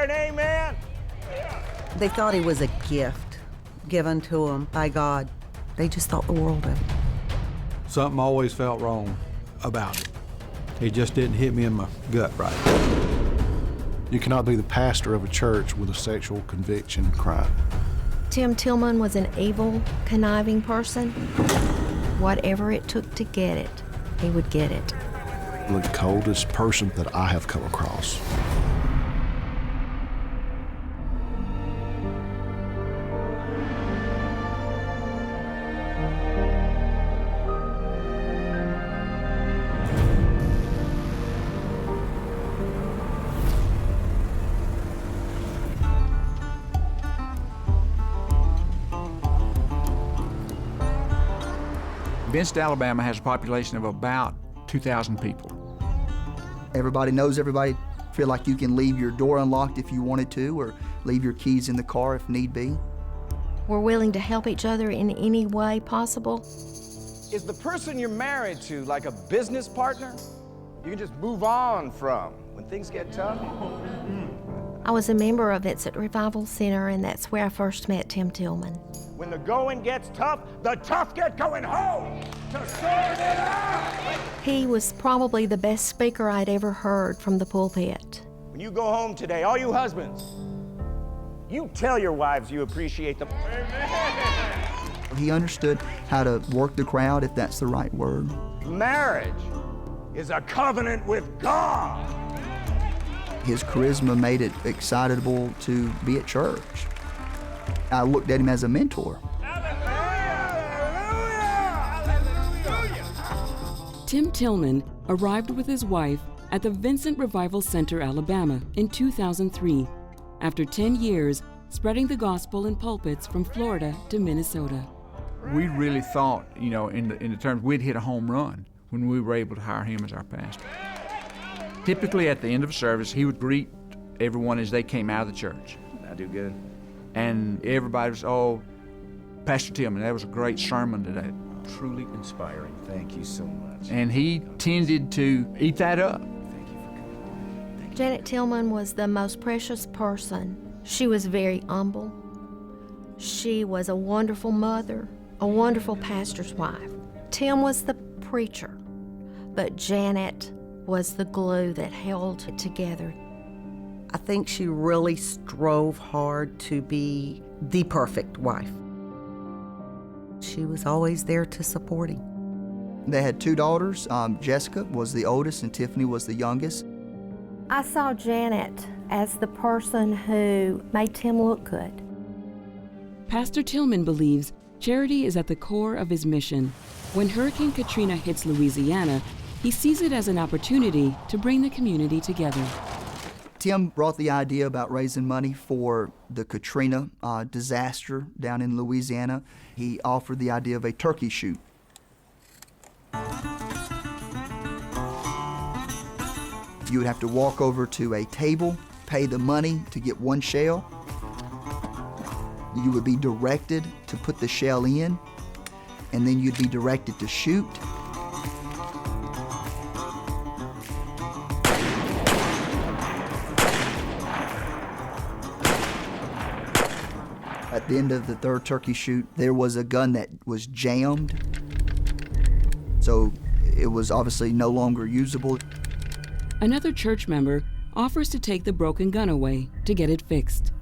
hear an amen? They thought he was a gift given to them by God. They just thought the world of it. Something always felt wrong about it. It just didn't hit me in my gut right. You cannot be the pastor of a church with a sexual conviction crime. Tim Tillman was an evil, conniving person. Whatever it took to get it, he would get it. The coldest person that I have come across. Vincent, Alabama has a population of about 2,000 people. Everybody knows everybody. Feel like you can leave your door unlocked if you wanted to, or leave your keys in the car if need be. We're willing to help each other in any way possible. Is the person you're married to like a business partner you can just move on from when things get tough? I was a member of Vincent Revival Center, and that's where I first met Tim Tillman. When the going gets tough, the tough get going home to sort it out. He was probably the best speaker I'd ever heard from the pulpit. When you go home today, all you husbands, you tell your wives you appreciate them. He understood how to work the crowd, if that's the right word. Marriage is a covenant with God. His charisma made it excitable to be at church. I looked at him as a mentor. Tim Tillman arrived with his wife at the Vincent Revival Center, Alabama in 2003, after 10 years spreading the gospel in pulpits from Florida to Minnesota. We really thought, in the terms, we'd hit a home run when we were able to hire him as our pastor. Typically at the end of a service, he would greet everyone as they came out of the church. I do good. And everybody was, "Oh, Pastor Tillman, that was a great sermon today." Truly inspiring. Thank you so much. And he tended to eat that up. Thank you for coming. Janet Tillman was the most precious person. She was very humble. She was a wonderful mother, a wonderful pastor's wife. Tim was the preacher, but Janet was the glue that held it together. I think she really strove hard to be the perfect wife. She was always there to support him. They had two daughters. Jessica was the oldest and Tiffany was the youngest. I saw Janet as the person who made Tim look good. Pastor Tillman believes charity is at the core of his mission. When Hurricane Katrina hits Louisiana, he sees it as an opportunity to bring the community together. Tim brought the idea about raising money for the Katrina disaster down in Louisiana. He offered the idea of a turkey shoot. You would have to walk over to a table, pay the money to get one shell. You would be directed to put the shell in, and then you'd be directed to shoot. At the end of the third turkey shoot, there was a gun that was jammed, so it was obviously no longer usable. Another church member offers to take the broken gun away to get it fixed.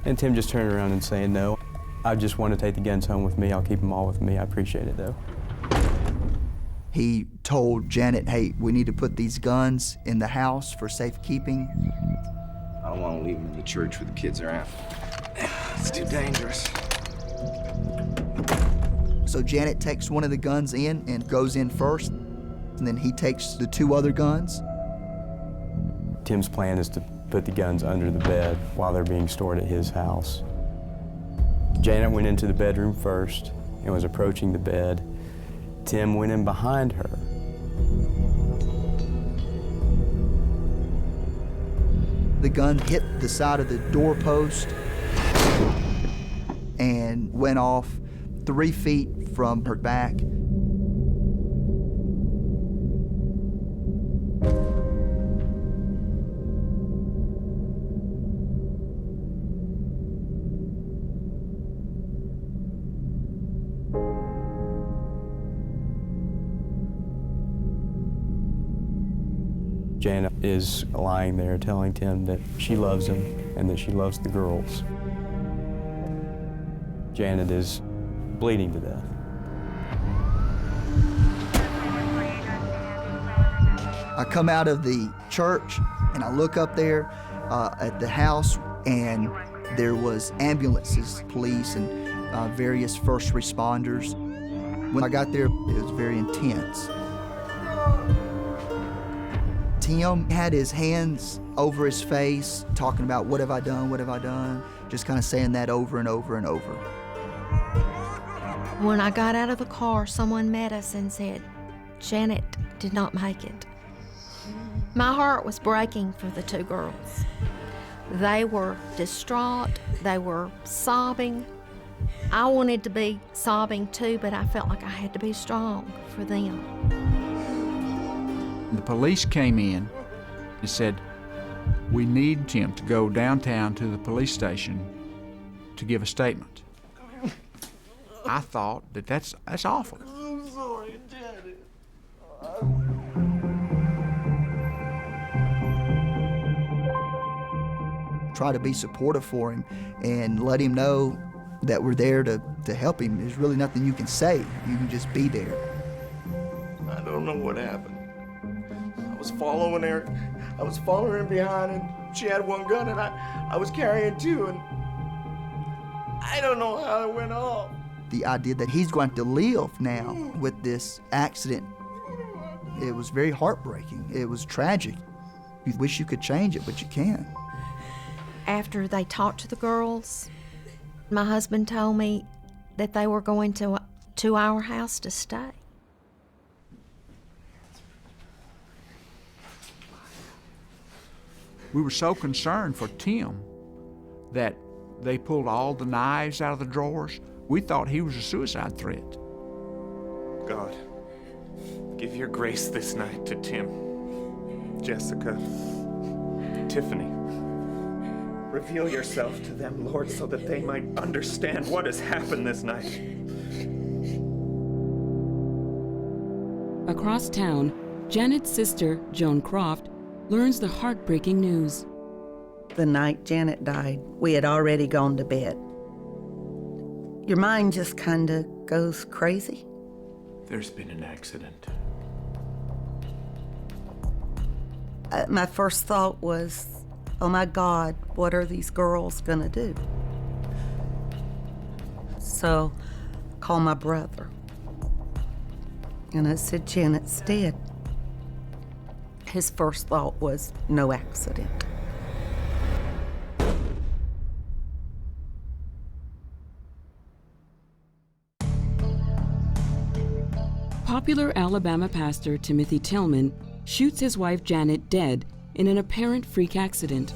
And Tim just turned around and saying, "No, I just want to take the guns home with me. I'll keep them all with me. I appreciate it, though." He told Janet, "Hey, we need to put these guns in the house for safekeeping." I don't want to leave them in the church where the kids are at. It's too dangerous. So Janet takes one of the guns in and goes in first, and then he takes the two other guns. Tim's plan is to put the guns under the bed while they're being stored at his house. Janet went into the bedroom first and was approaching the bed. Tim went in behind her. The gun hit the side of the doorpost and went off 3 feet from her back. Janet is lying there telling Tim that she loves him and that she loves the girls. Janet is bleeding to death. I come out of the church and I look up there at the house, and there was ambulances, police, and various first responders. When I got there, it was very intense. Tim had his hands over his face, talking about, what have I done, what have I done? Just kind of saying that over and over and over. When I got out of the car, someone met us and said, Janet did not make it. My heart was breaking for the two girls. They were distraught, they were sobbing. I wanted to be sobbing too, but I felt like I had to be strong for them. The police came in and said, we need Tim to go downtown to the police station to give a statement. I thought that's awful. I'm sorry, Janet. Try to be supportive for him and let him know that we're there to help him. There's really nothing you can say. You can just be there. I don't know what happened. I was following her behind, and she had one gun, and I was carrying two, and I don't know how it went off. The idea that he's going to live now with this accident, it was very heartbreaking. It was tragic. You wish you could change it, but you can't. After they talked to the girls, my husband told me that they were going to our house to stay. We were so concerned for Tim that they pulled all the knives out of the drawers. We thought he was a suicide threat. God, give your grace this night to Tim, Jessica, Tiffany. Reveal yourself to them, Lord, so that they might understand what has happened this night. Across town, Janet's sister, Joan Croft, learns the heartbreaking news. The night Janet died, we had already gone to bed. Your mind just kind of goes crazy. There's been an accident. My first thought was, oh my God, what are these girls gonna do? So I called my brother. And I said, Janet's dead. His first thought was, no accident. Popular Alabama pastor Timothy Tillman shoots his wife Janet dead in an apparent freak accident.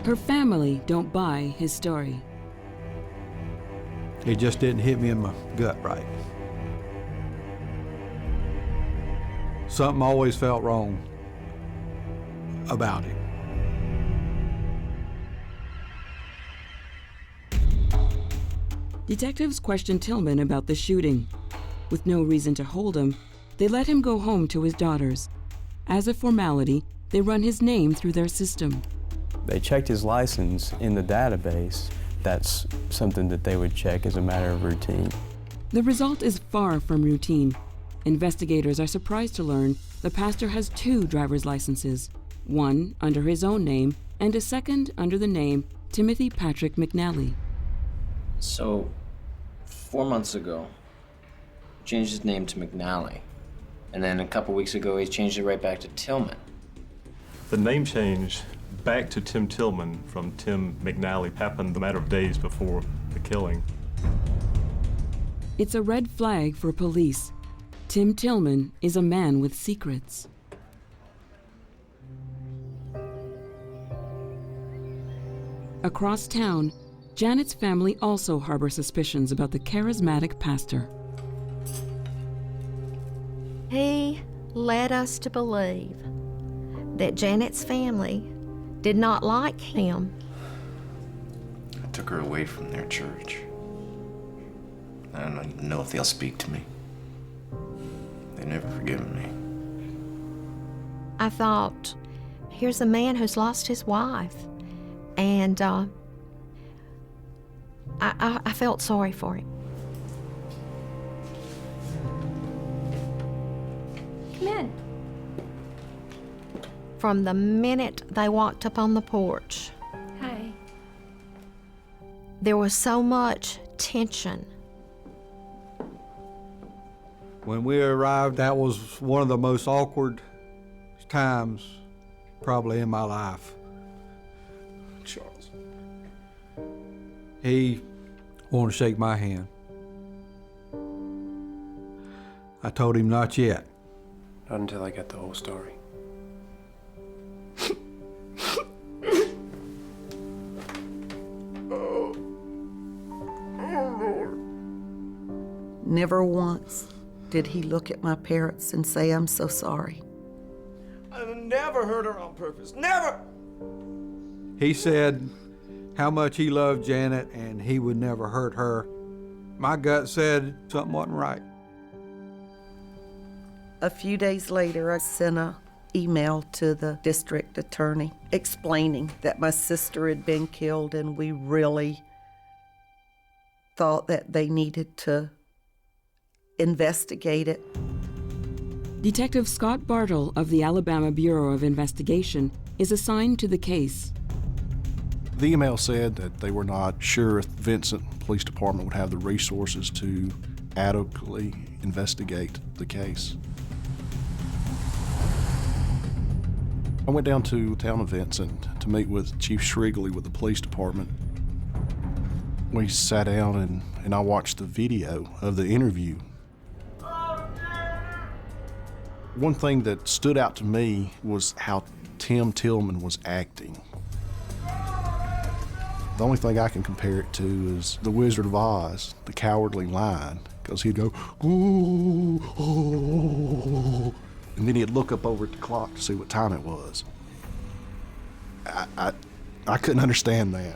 Her family don't buy his story. It just didn't hit me in my gut right. Something always felt wrong about him. Detectives question Tillman about the shooting. With no reason to hold him, they let him go home to his daughters. As a formality, they run his name through their system. They checked his license in the database. That's something that they would check as a matter of routine. The result is far from routine. Investigators are surprised to learn the pastor has 2 driver's licenses, one under his own name and a second under the name Timothy Patrick McNally. So, 4 months ago, he changed his name to McNally. And then a couple weeks ago, he changed it right back to Tillman. The name change back to Tim Tillman from Tim McNally happened a matter of days before the killing. It's a red flag for police. Tim Tillman is a man with secrets. Across town, Janet's family also harbor suspicions about the charismatic pastor. He led us to believe that Janet's family did not like him. I took her away from their church. I don't even know if they'll speak to me. They never forgiven me. I thought, here's a man who's lost his wife. And I felt sorry for him. Come in. From the minute they walked up on the porch, Hi. there was so much tension. When we arrived, that was one of the most awkward times probably in my life. Charles. He wanted to shake my hand. I told him not yet. Not until I got the whole story. Never once did he look at my parents and say, "I'm so sorry." I never hurt her on purpose. Never! He said how much he loved Janet and he would never hurt her. My gut said something wasn't right. A few days later, I sent an email to the district attorney explaining that my sister had been killed and we really thought that they needed to investigate it. Detective Scott Bartle of the Alabama Bureau of Investigation is assigned to the case. The email said that they were not sure if Vincent Police Department would have the resources to adequately investigate the case. I went down to the town of Vincent to meet with Chief Shrigley with the police department. We sat down and I watched the video of the interview. One thing that stood out to me was how Tim Tillman was acting. The only thing I can compare it to is the Wizard of Oz, the Cowardly Lion, because he'd go, ooh, oh, and then he'd look up over at the clock to see what time it was. I couldn't understand that.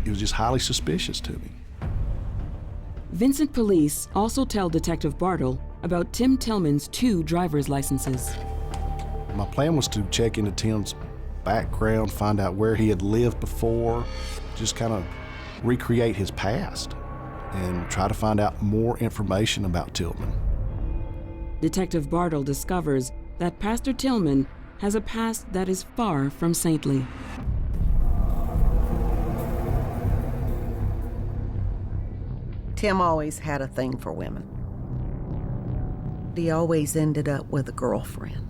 It was just highly suspicious to me. Vincent police also tell Detective Bartle about Tim Tillman's 2 driver's licenses. My plan was to check into Tim's background, find out where he had lived before, just kind of recreate his past and try to find out more information about Tillman. Detective Bartle discovers that Pastor Tillman has a past that is far from saintly. Tim always had a thing for women. He always ended up with a girlfriend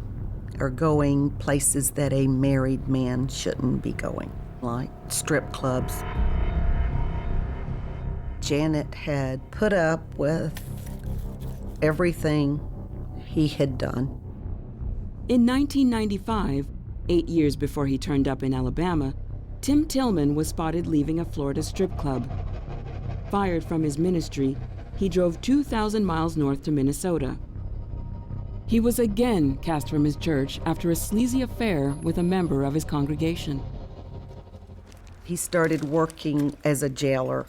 or going places that a married man shouldn't be going, like strip clubs. Janet had put up with everything he had done. In 1995, 8 years before he turned up in Alabama, Tim Tillman was spotted leaving a Florida strip club. Fired from his ministry, he drove 2,000 miles north to Minnesota. He was again cast from his church after a sleazy affair with a member of his congregation. He started working as a jailer,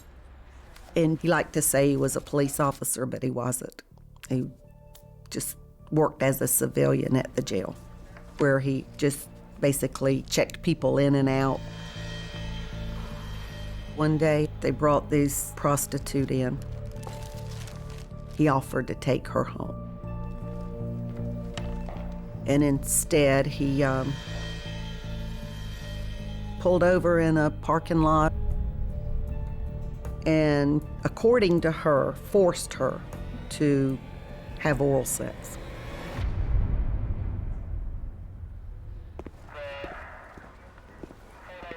and he liked to say he was a police officer, but he wasn't. He just worked as a civilian at the jail, where he just basically checked people in and out. One day, they brought this prostitute in. He offered to take her home. And instead, he pulled over in a parking lot and, according to her, forced her to have oral sex.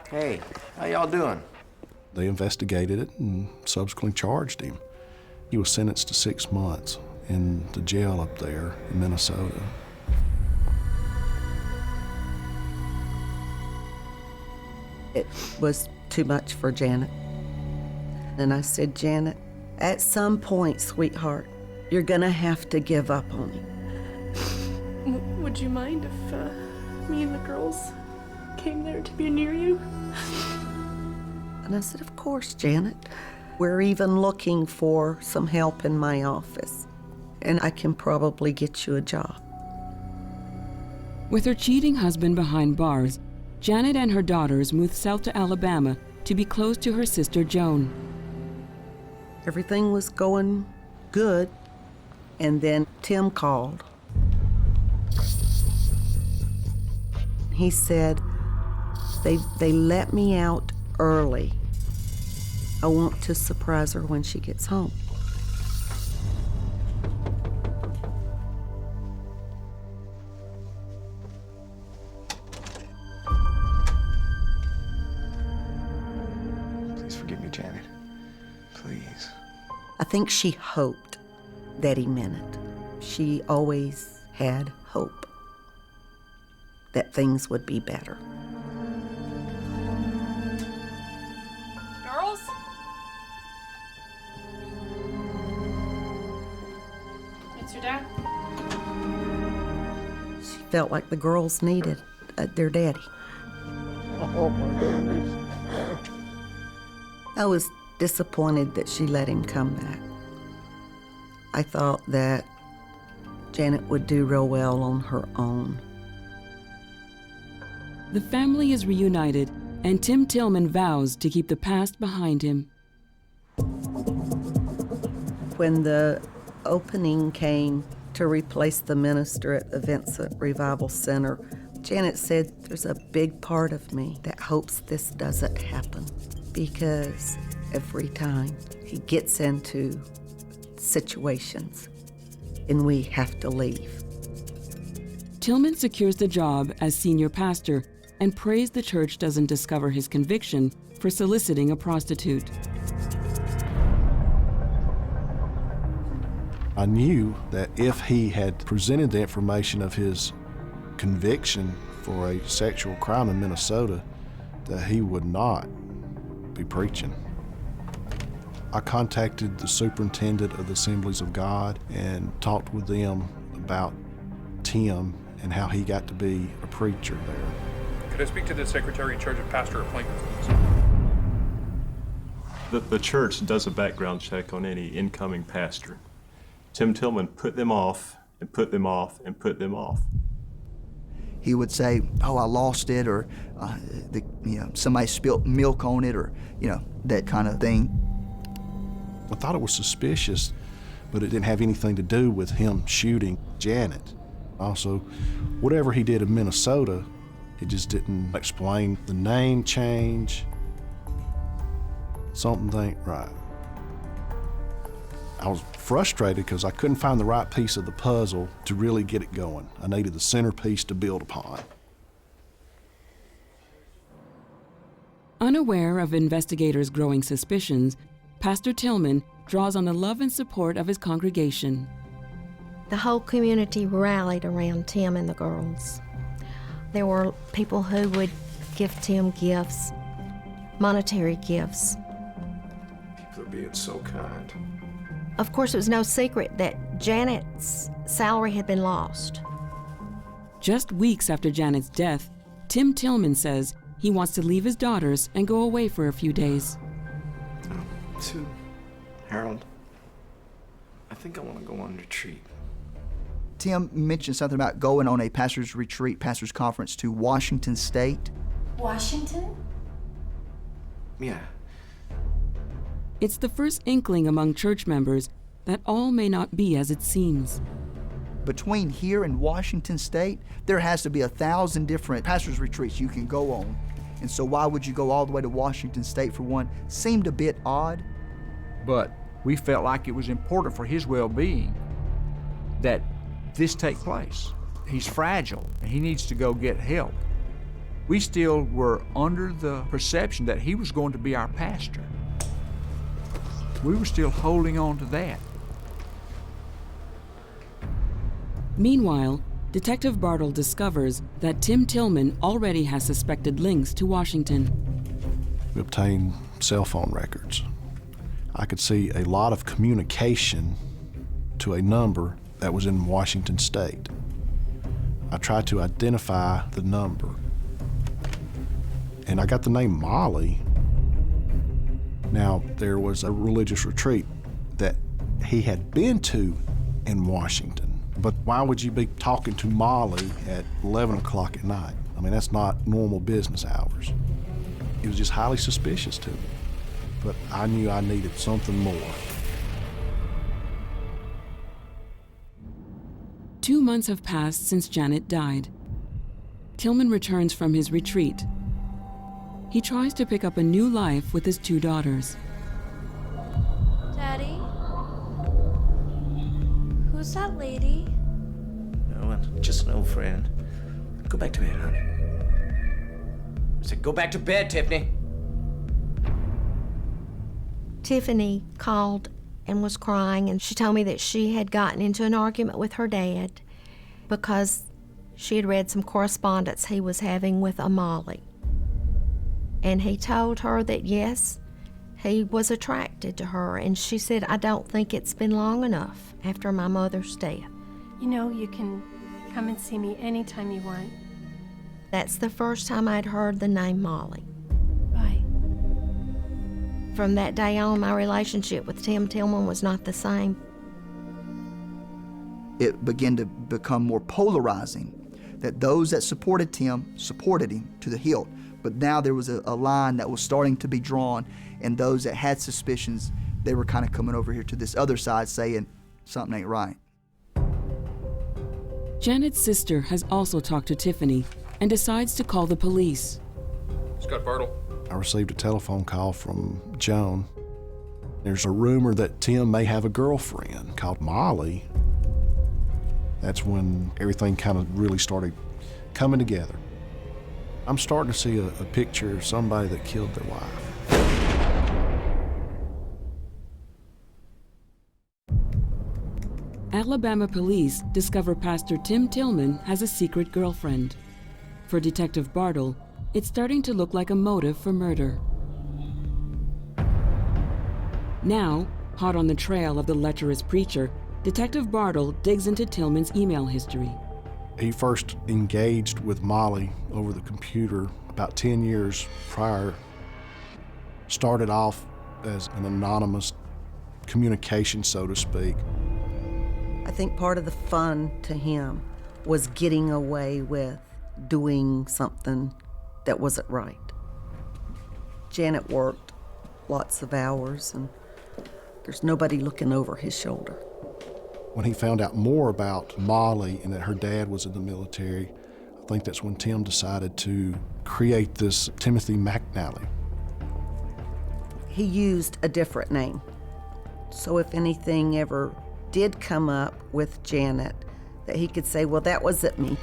Hey, how y'all doing? They investigated it and subsequently charged him. He was sentenced to 6 months in the jail up there in Minnesota. It was too much for Janet. And I said, "Janet, at some point, sweetheart, you're gonna have to give up on him." Would you mind if me and the girls came there to be near you? And I said, "Of course, Janet. We're even looking for some help in my office." and I can probably get you a job. With her cheating husband behind bars, Janet and her daughters moved south to Alabama to be close to her sister Joan. Everything was going good, and then Tim called. He said, they let me out early. I want to surprise her when she gets home. Please forgive me, Janet. Please. I think she hoped that he meant it. She always had hope that things would be better. Girls? It's your dad? She felt like the girls needed their daddy. Oh, my goodness. I was disappointed that she let him come back. I thought that Janet would do real well on her own. The family is reunited, and Tim Tillman vows to keep the past behind him. When the opening came to replace the minister at the Vincent Revival Center, Janet said, "There's a big part of me that hopes this doesn't happen, because every time he gets into situations and we have to leave." Tillman secures the job as senior pastor and prays the church doesn't discover his conviction for soliciting a prostitute. I knew that if he had presented the information of his conviction for a sexual crime in Minnesota, that he would not be preaching. I contacted the superintendent of the Assemblies of God and talked with them about Tim and how he got to be a preacher there. Could I speak to the secretary in charge of pastor appointments, please? The church does a background check on any incoming pastor. Tim Tillman put them off and put them off and put them off. He would say, "Oh, I lost it," or somebody spilled milk on it, or that kind of thing. I thought it was suspicious, but it didn't have anything to do with him shooting Janet. Also, whatever he did in Minnesota, it just didn't explain the name change. Something ain't right. I was frustrated because I couldn't find the right piece of the puzzle to really get it going. I needed the centerpiece to build upon. Unaware of investigators' growing suspicions, Pastor Tillman draws on the love and support of his congregation. The whole community rallied around Tim and the girls. There were people who would give Tim gifts, monetary gifts. People are being so kind. Of course, it was no secret that Janet's salary had been lost. Just weeks after Janet's death, Tim Tillman says he wants to leave his daughters and go away for a few days. Harold, I think I want to go on retreat. Tim mentioned something about going on a pastor's retreat, pastor's conference to Washington State. Washington? Yeah. It's the first inkling among church members that all may not be as it seems. Between here and Washington State, there has to be 1,000 different pastor's retreats you can go on. And so why would you go all the way to Washington State for one? Seemed a bit odd. But we felt like it was important for his well-being that this take place. He's fragile, and he needs to go get help. We still were under the perception that he was going to be our pastor. We were still holding on to that. Meanwhile, Detective Bartle discovers that Tim Tillman already has suspected links to Washington. We obtained cell phone records. I could see a lot of communication to a number that was in Washington State. I tried to identify the number, and I got the name Molly. Now, there was a religious retreat that he had been to in Washington. But why would you be talking to Molly at 11 o'clock at night? I mean, that's not normal business hours. It was just highly suspicious to me. But I knew I needed something more. 2 months have passed since Janet died. Tillman returns from his retreat. He tries to pick up a new life with his 2 daughters. Daddy? Who's that lady? No one, just an old friend. Go back to bed, honey. I said, go back to bed, Tiffany. Tiffany called and was crying, and she told me that she had gotten into an argument with her dad because she had read some correspondence he was having with a Molly. And he told her that, yes, he was attracted to her, and she said, I don't think it's been long enough after my mother's death. You know, you can come and see me anytime you want. That's the first time I'd heard the name Molly. Bye. From that day on, my relationship with Tim Tillman was not the same. It began to become more polarizing, that those that supported Tim supported him to the hilt. But now there was a line that was starting to be drawn, and those that had suspicions, they were kind of coming over here to this other side saying something ain't right. Janet's sister has also talked to Tiffany and decides to call the police. Scott Bartle. I received a telephone call from Joan. There's a rumor that Tim may have a girlfriend called Molly. That's when everything kind of really started coming together. I'm starting to see a picture of somebody that killed their wife. Alabama police discover Pastor Tim Tillman has a secret girlfriend. For Detective Bartle, it's starting to look like a motive for murder. Now, hot on the trail of the lecherous preacher, Detective Bartle digs into Tillman's email history. He first engaged with Molly over the computer about 10 years prior. Started off as an anonymous communication, so to speak. I think part of the fun to him was getting away with doing something that wasn't right. Janet worked lots of hours, and there's nobody looking over his shoulder. When he found out more about Molly and that her dad was in the military, I think that's when Tim decided to create this Timothy McNally. He used a different name. So if anything ever did come up with Janet, that he could say, well, that wasn't me.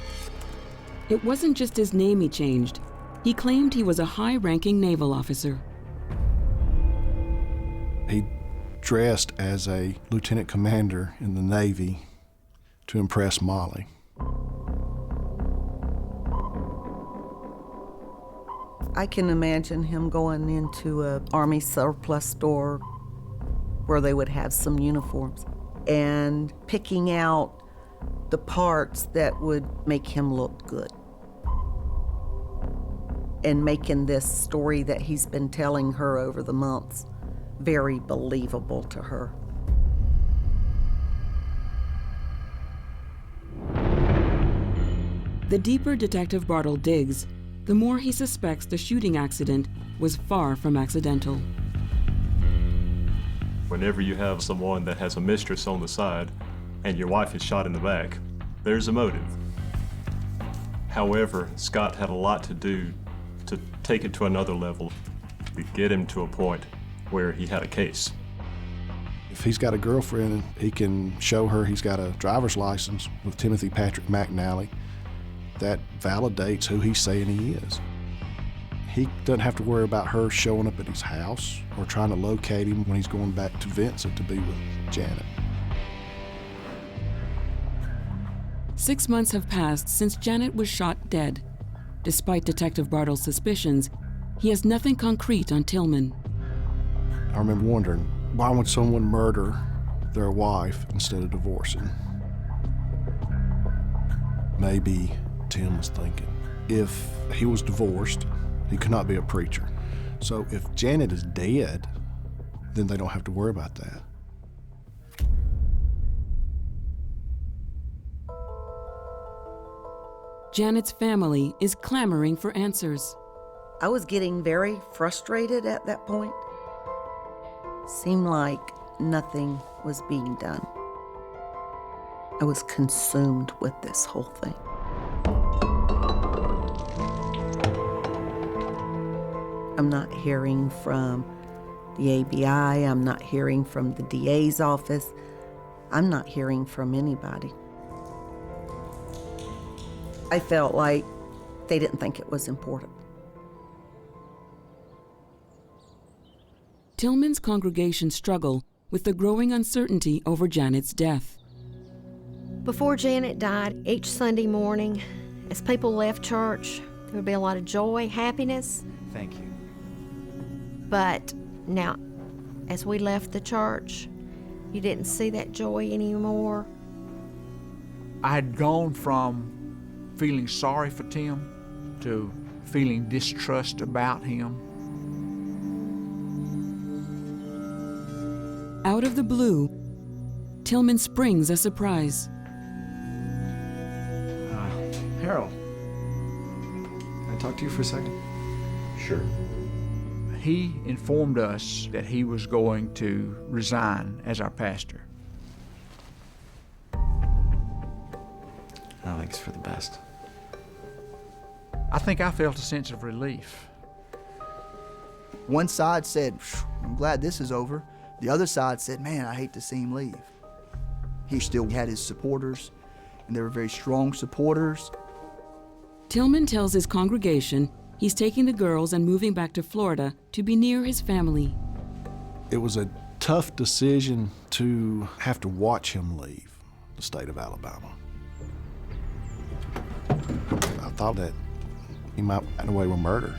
It wasn't just his name he changed. He claimed he was a high-ranking naval officer. He dressed as a lieutenant commander in the Navy to impress Molly. I can imagine him going into an Army surplus store where they would have some uniforms and picking out the parts that would make him look good, and making this story that he's been telling her over the months very believable to her. The deeper Detective Bartle digs, the more he suspects the shooting accident was far from accidental. Whenever you have someone that has a mistress on the side and your wife is shot in the back, there's a motive. However, Scott had a lot to do to take it to another level, to get him to a point where he had a case. If he's got a girlfriend, he can show her he's got a driver's license with Timothy Patrick McNally. That validates who he's saying he is. He doesn't have to worry about her showing up at his house or trying to locate him when he's going back to Vincent to be with Janet. 6 months have passed since Janet was shot dead. Despite Detective Bartle's suspicions, he has nothing concrete on Tillman. I remember wondering, why would someone murder their wife instead of divorcing? Maybe Tim was thinking, if he was divorced, he could not be a preacher. So if Janet is dead, then they don't have to worry about that. Janet's family is clamoring for answers. I was getting very frustrated at that point. Seemed like nothing was being done. I was consumed with this whole thing. I'm not hearing from the ABI, I'm not hearing from the DA's office, I'm not hearing from anybody. I felt like they didn't think it was important. Tillman's congregation struggle with the growing uncertainty over Janet's death. Before Janet died, each Sunday morning, as people left church, there would be a lot of joy, happiness. Thank you. But now, as we left the church, you didn't see that joy anymore. I had gone from feeling sorry for Tim to feeling distrust about him. Out of the blue, Tillman springs a surprise. Harold, can I talk to you for a second? Sure. He informed us that he was going to resign as our pastor. I think it's for the best. I think I felt a sense of relief. One side said, I'm glad this is over. The other side said, man, I hate to see him leave. He still had his supporters, and they were very strong supporters. Tillman tells his congregation he's taking the girls and moving back to Florida to be near his family. It was a tough decision to have to watch him leave the state of Alabama. I thought that he might have gotten away with murder.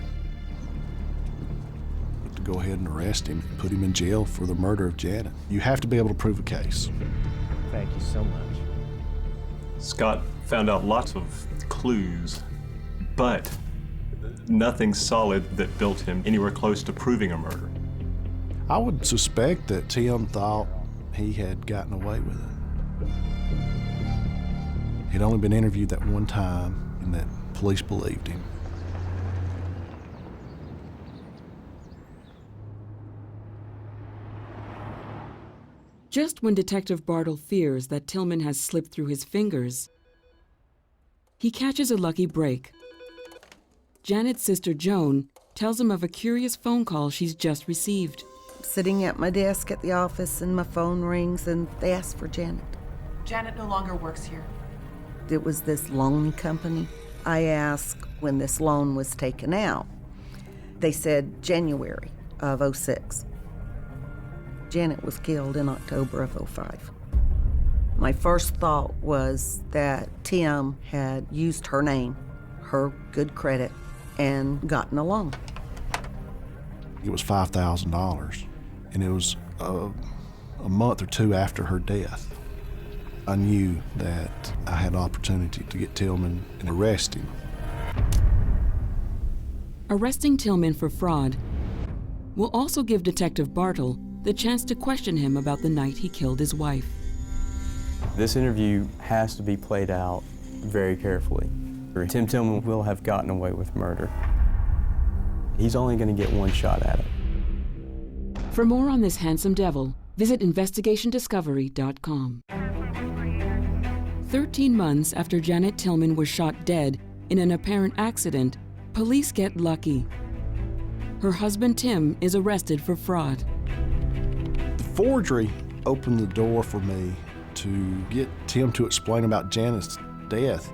To go ahead and arrest him and put him in jail for the murder of Janet. You have to be able to prove a case. Thank you so much. Scott found out lots of clues, but nothing solid that built him anywhere close to proving a murder. I would suspect that Tim thought he had gotten away with it. He'd only been interviewed that one time, and that police believed him. Just when Detective Bartle fears that Tillman has slipped through his fingers, he catches a lucky break. Janet's sister Joan tells him of a curious phone call she's just received. Sitting at my desk at the office and my phone rings and they ask for Janet. Janet no longer works here. It was this loan company. I asked when this loan was taken out. They said January of '06. Janet was killed in October of '05. My first thought was that Tim had used her name, her good credit, and gotten a loan. It was $5,000, and it was a month or two after her death. I knew that I had an opportunity to get Tillman and arrest him. Arresting Tillman for fraud will also give Detective Bartle the chance to question him about the night he killed his wife. This interview has to be played out very carefully. Tim Tillman will have gotten away with murder. He's only going to get one shot at it. For more on this handsome devil, visit investigationdiscovery.com. 13 months after Janet Tillman was shot dead in an apparent accident, police get lucky. Her husband Tim is arrested for fraud. The forgery opened the door for me to get Tim to explain about Janet's death.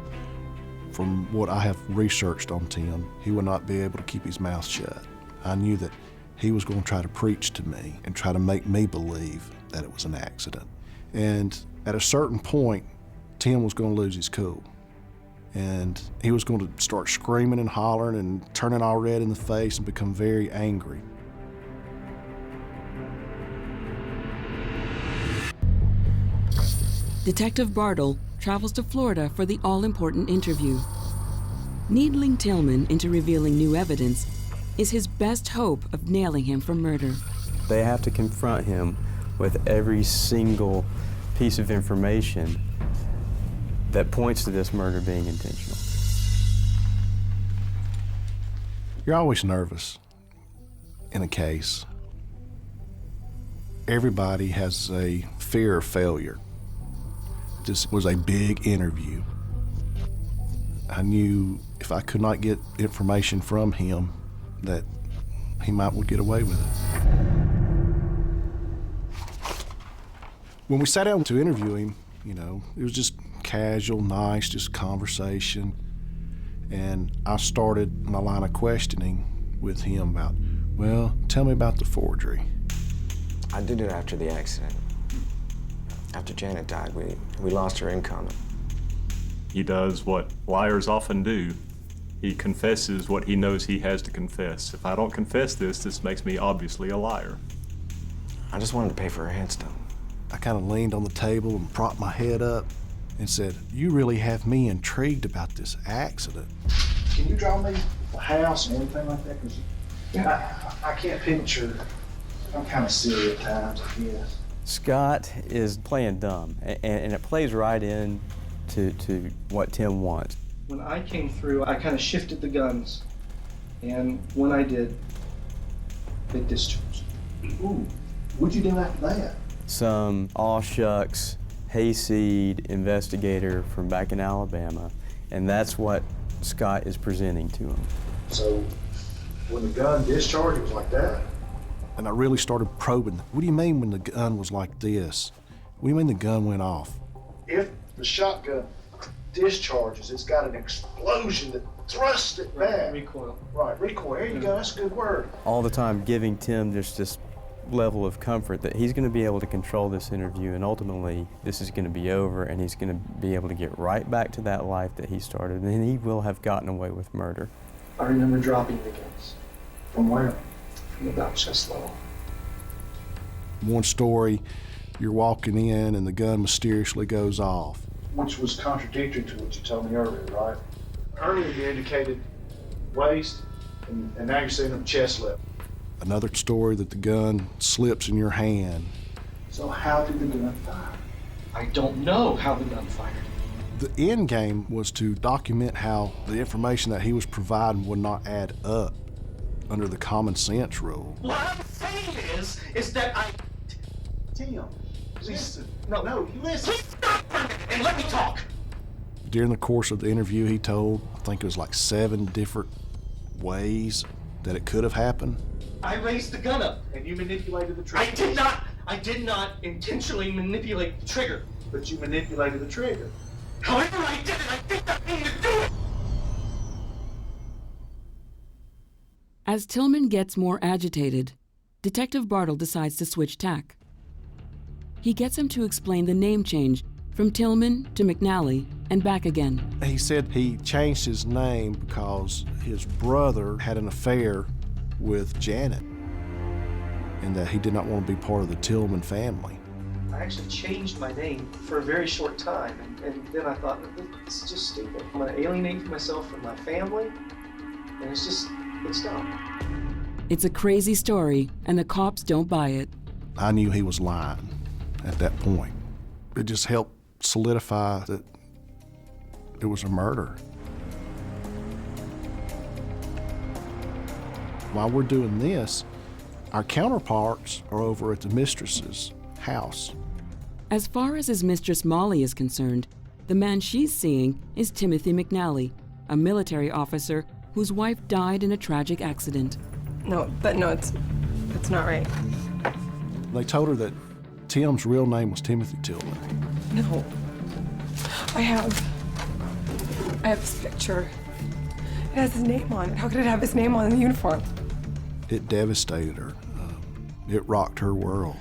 From what I have researched on Tim, he would not be able to keep his mouth shut. I knew that he was going to try to preach to me and try to make me believe that it was an accident. And at a certain point, Tim was going to lose his cool. And he was going to start screaming and hollering and turning all red in the face and become very angry. Detective Bartle travels to Florida for the all-important interview. Needling Tillman into revealing new evidence is his best hope of nailing him for murder. They have to confront him with every single piece of information that points to this murder being intentional. You're always nervous in a case. Everybody has a fear of failure. This was a big interview. I knew if I could not get information from him that he might would get away with it. When we sat down to interview him, you know, it was just casual, nice, just conversation. And I started my line of questioning with him about, well, tell me about the forgery. I did it after the accident. After Janet died, we lost her income. He does what liars often do. He confesses what he knows he has to confess. If I don't confess this, this makes me obviously a liar. I just wanted to pay for her headstone. I kind of leaned on the table and propped my head up and said, you really have me intrigued about this accident. Can you draw me a house and everything like that? Because I can't picture. I'm kind of silly at times, I guess. Scott is playing dumb, and it plays right in to what Tim wants. When I came through, I kind of shifted the guns, and when I did, they discharged. Ooh, what'd you do after that? Some aw shucks, hayseed investigator from back in Alabama, and that's what Scott is presenting to him. So, when the gun discharged, it was like that? And I really started probing. What do you mean when the gun was like this? What do you mean the gun went off? If the shotgun discharges, it's got an explosion that thrusts it back. Recoil. Right, recoil. There you go, that's a good word. All the time giving Tim just this level of comfort that he's going to be able to control this interview, and ultimately this is going to be over, and he's going to be able to get right back to that life that he started, and he will have gotten away with murder. I remember dropping the guns. From where? From about chest level. One story, you're walking in and the gun mysteriously goes off. Which was contradictory to what you told me earlier, right? Earlier you indicated waist, and now you're saying chest level. Another story that the gun slips in your hand. So how did the gun fire? I don't know how the gun fired. The end game was to document how the information that he was providing would not add up under the common sense rule. What I'm saying is that Tim, listen. No, listen. Please stop for a minute and let me talk. During the course of the interview, he told, I think it was like 7 different ways that it could have happened. I raised the gun up and you manipulated the trigger. I did not intentionally manipulate the trigger. But you manipulated the trigger. However I did it, I think I mean to do it. As Tillman gets more agitated, Detective Bartle decides to switch tack. He gets him to explain the name change from Tillman to McNally and back again. He said he changed his name because his brother had an affair with Janet and that he did not want to be part of the Tillman family. I actually changed my name for a very short time, and then I thought, this is just stupid. I'm going to alienate myself from my family, and it's dumb. It's a crazy story, and the cops don't buy it. I knew he was lying at that point. It just helped solidify that it was a murder. While we're doing this, our counterparts are over at the Mistress's house. As far as his mistress Molly is concerned, the man she's seeing is Timothy McNally, a military officer whose wife died in a tragic accident. No, it's not right. They told her that Tim's real name was Timothy Tillman. No. I have this picture. It has his name on it. How could it have his name on the uniform? It devastated her. It rocked her world.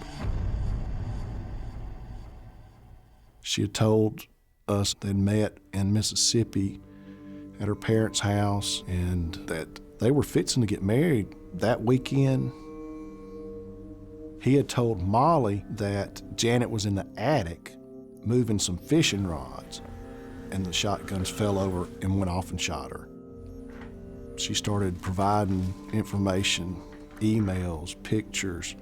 She had told us they'd met in Mississippi at her parents' house and that they were fixing to get married that weekend. He had told Molly that Janet was in the attic moving some fishing rods and the shotguns fell over and went off and shot her. She started providing information, emails, pictures,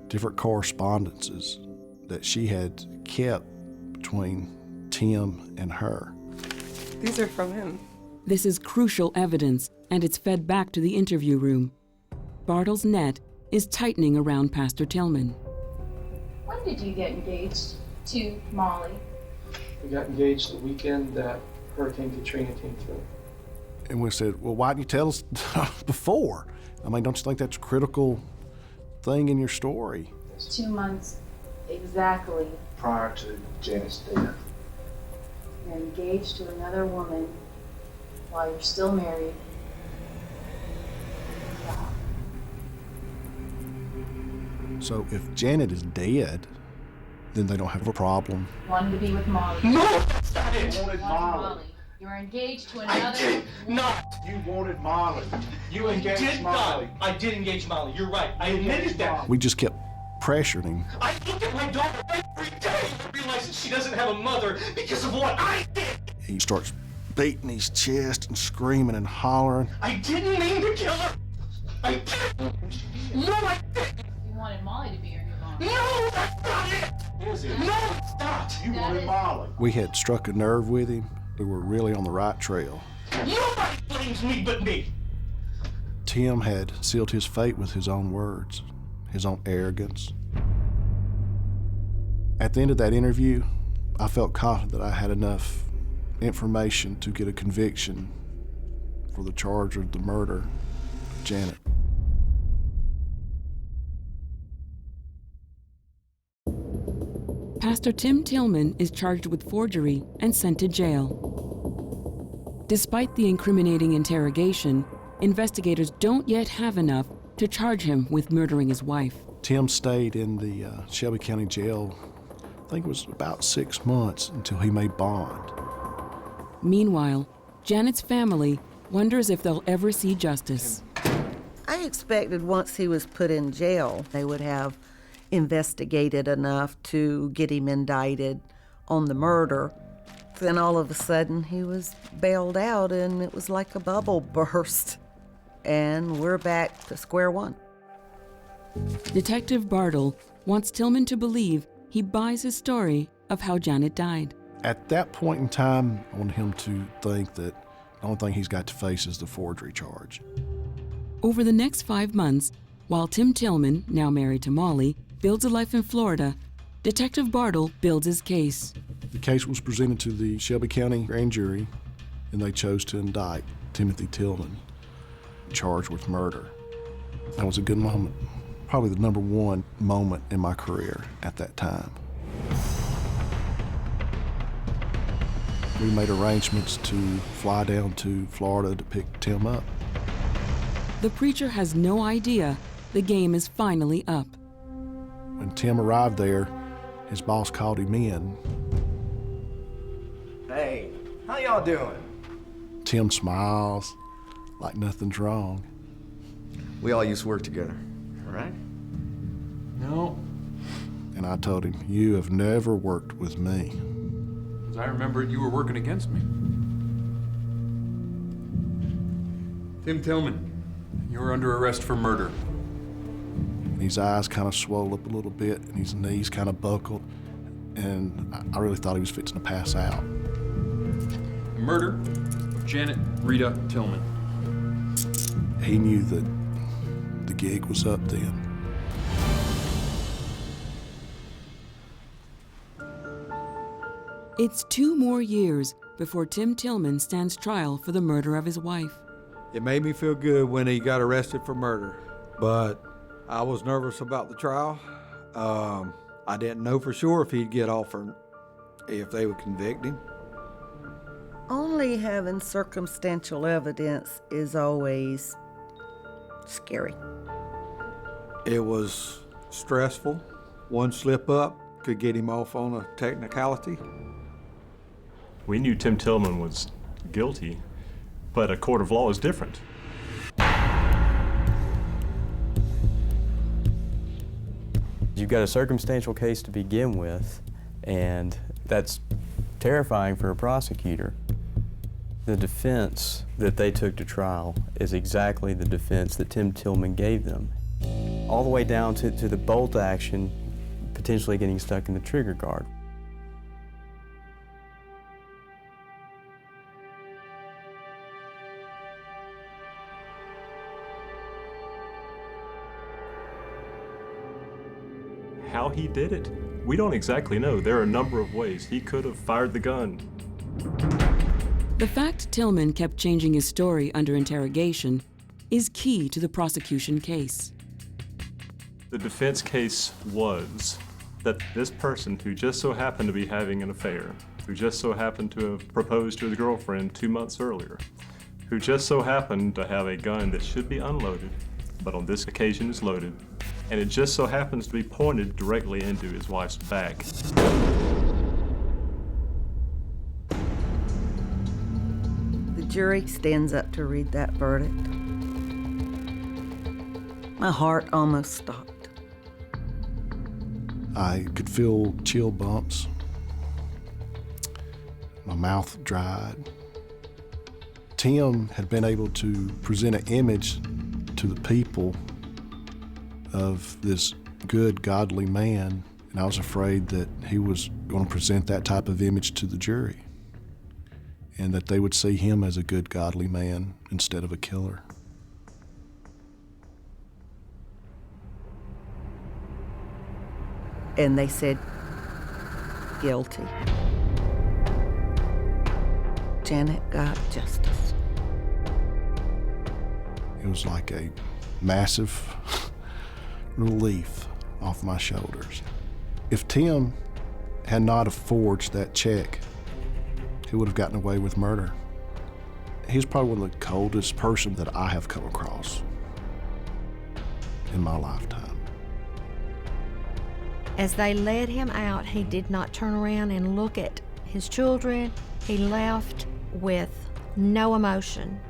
different correspondences that she had kept between Tim and her. These are from him. This is crucial evidence and it's fed back to the interview room. Bartle's net is tightening around Pastor Tillman. When did you get engaged to Molly? We got engaged the weekend that Hurricane Katrina came through. And we said, well, why didn't you tell us before? I mean, don't you think that's a critical thing in your story? 2 months exactly. Prior to Janet's death. You're engaged to another woman while you're still married. Wow. So if Janet is dead, then they don't have a problem. Wanted to be with Molly. No, that's not it. You wanted Molly. You were engaged to another. I did not. You wanted Molly. You engaged Molly. I did engage Molly. You're right. I admitted that. We just kept pressuring him. I look at my daughter every day and realize that she doesn't have a mother because of what I did. He starts beating his chest and screaming and hollering. I didn't mean to kill her. I didn't. No, I didn't. You wanted Molly to be your new mom. No, that's not it. Is it? No, it's not. You wanted Molly. We had struck a nerve with him. We were really on the right trail. Nobody blames me but me. Tim had sealed his fate with his own words, his own arrogance. At the end of that interview, I felt confident that I had enough information to get a conviction for the charge of the murder of Janet. Pastor Tim Tillman is charged with forgery and sent to jail. Despite the incriminating interrogation, investigators don't yet have enough to charge him with murdering his wife. Tim stayed in the Shelby County Jail, I think it was about 6 months, until he made bond. Meanwhile, Janet's family wonders if they'll ever see justice. I expected once he was put in jail, they would have investigated enough to get him indicted on the murder. Then all of a sudden he was bailed out and it was like a bubble burst. And we're back to square one. Detective Bartle wants Tillman to believe he buys his story of how Janet died. At that point in time, I wanted him to think that the only thing he's got to face is the forgery charge. Over the next 5 months, while Tim Tillman, now married to Molly, builds a life in Florida, Detective Bartle builds his case. The case was presented to the Shelby County grand jury, and they chose to indict Timothy Tillman, charged with murder. That was a good moment, probably the #1 moment in my career at that time. We made arrangements to fly down to Florida to pick Tim up. The preacher has no idea the game is finally up. When Tim arrived there, his boss called him in. Hey, how y'all doing? Tim smiles like nothing's wrong. We all used to work together, all right? No, And I told him, you have never worked with me. as I remember it, you were working against me. Tim Tillman, you're under arrest for murder. And his eyes kind of swelled up a little bit, and his knees kind of buckled, and I really thought he was fixing to pass out. The murder of Janet Rita Tillman. He knew that the gig was up then. It's 2 more years before Tim Tillman stands trial for the murder of his wife. It made me feel good when he got arrested for murder, but I was nervous about the trial. I didn't know for sure if he'd get off or if they would convict him. Only having circumstantial evidence is always scary. It was stressful. One slip up could get him off on a technicality. We knew Tim Tillman was guilty, but a court of law is different. You've got a circumstantial case to begin with, and that's terrifying for a prosecutor. The defense that they took to trial is exactly the defense that Tim Tillman gave them, all the way down to the bolt action, potentially getting stuck in the trigger guard. How he did it, we don't exactly know. There are a number of ways he could have fired the gun. The fact Tillman kept changing his story under interrogation is key to the prosecution case. The defense case was that this person who just so happened to be having an affair, who just so happened to have proposed to his girlfriend 2 months earlier, who just so happened to have a gun that should be unloaded, but on this occasion is loaded, and it just so happens to be pointed directly into his wife's back. The jury stands up to read that verdict. My heart almost stopped. I could feel chill bumps. My mouth dried. Tim had been able to present an image to the people of this good, godly man, and I was afraid that he was going to present that type of image to the jury, and that they would see him as a good, godly man instead of a killer. And they said, guilty. Janet got justice. It was like a massive relief off my shoulders. If Tim had not have forged that check, he would have gotten away with murder. He's probably one of the coldest person that I have come across in my lifetime. As they led him out, he did not turn around and look at his children. He left with no emotion.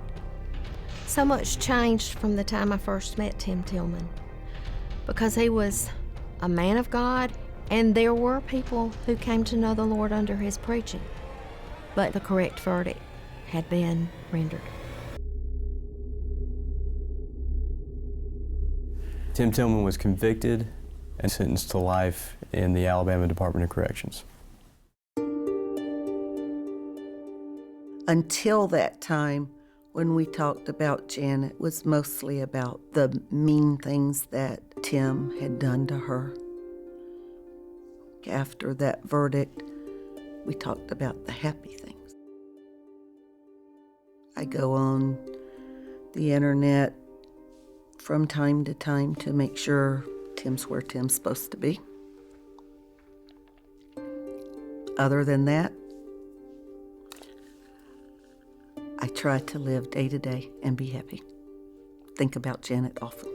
So much changed from the time I first met Tim Tillman, because he was a man of God, and there were people who came to know the Lord under his preaching, but the correct verdict had been rendered. Tim Tillman was convicted and sentenced to life in the Alabama Department of Corrections. Until that time, when we talked about Janet, it was mostly about the mean things that Tim had done to her. After that verdict, we talked about the happy things. I go on the internet from time to time to make sure Tim's where Tim's supposed to be. Other than that, I try to live day to day and be happy. Think about Janet often.